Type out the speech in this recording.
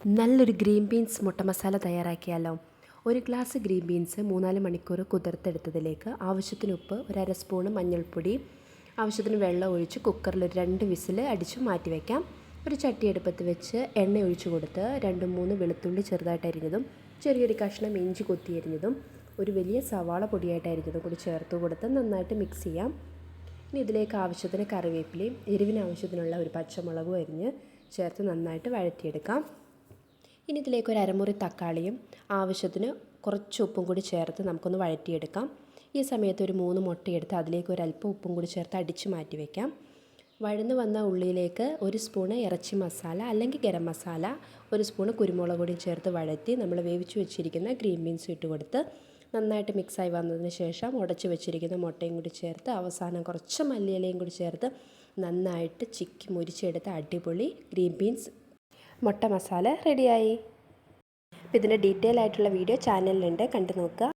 നല്ലൊരു green beans മുട്ട മസാല തയ്യാറാക്കിയാലോ. ഒരു ഗ്ലാസ് ഗ്രീൻ ബീൻസ് 3-4 മണിക്കൂർ കുതിർത്തെടുത്തതിലേക്ക് ആവശ്യത്തിന് ഉപ്പ്, ഒരു അര സ്പൂണ് മഞ്ഞൾപ്പൊടി, ആവശ്യത്തിന് വെള്ളം ഒഴിച്ച് കുക്കറിൽ ഒരു 2 വിസിൽ അടിച്ച് മാറ്റി വയ്ക്കാം. ഒരു ചട്ടി അടുപ്പത്ത് വെച്ച് എണ്ണ ഒഴിച്ച് കൊടുത്ത് 2-3 വെളുത്തുള്ളി ചെറുതായിട്ട് അരിഞ്ഞതും, ചെറിയൊരു കഷ്ണം ഇഞ്ചി കൊത്തി അരിഞ്ഞതും, ഒരു വലിയ സവാള പൊടിയായിട്ട് അരിഞ്ഞതും കൂടി ചേർത്ത് കൊടുത്ത് നന്നായിട്ട് മിക്സ് ചെയ്യാം. ഇനി ഇതിലേക്ക് ആവശ്യത്തിന് കറിവേപ്പിലയും എരിവിന് ആവശ്യത്തിനുള്ള ഒരു പച്ചമുളകും അരിഞ്ഞ് ചേർത്ത് നന്നായിട്ട് വഴറ്റിയെടുക്കാം. ഇനി ഇതിലേക്ക് ഒരു അരമുറി തക്കാളിയും ആവശ്യത്തിന് കുറച്ച് ഉപ്പും കൂടി ചേർത്ത് നമുക്കൊന്ന് വഴറ്റിയെടുക്കാം. ഈ സമയത്ത് ഒരു 3 മുട്ടയെടുത്ത് അതിലേക്ക് ഒരല്പം ഉപ്പും കൂടി ചേർത്ത് അടിച്ച് മാറ്റി വയ്ക്കാം. വഴന്ന് വന്ന ഉള്ളിയിലേക്ക് 1 സ്പൂണ് ഇറച്ചി മസാല അല്ലെങ്കിൽ ഗരം മസാല, 1 സ്പൂണ് കുരുമുളക് പൊടിയും ചേർത്ത് വഴറ്റി നമ്മൾ വേവിച്ച് വെച്ചിരിക്കുന്ന ഗ്രീൻ ബീൻസ് ഇട്ട് കൊടുത്ത് നന്നായിട്ട് മിക്സായി വന്നതിന് ശേഷം ഉടച്ച് വെച്ചിരിക്കുന്ന മുട്ടയും കൂടി ചേർത്ത് അവസാനം കുറച്ച് മല്ലിയിലയും കൂടി ചേർത്ത് നന്നായിട്ട് ചിക്കി മുരിച്ചെടുത്ത അടിപൊളി ഗ്രീൻ ബീൻസ് മുട്ട മസാല റെഡിയായി. അപ്പോൾ ഇതിൻ്റെ ഡീറ്റെയിൽ ആയിട്ടുള്ള വീഡിയോ ചാനലിലുണ്ട്, കണ്ടു നോക്കുക.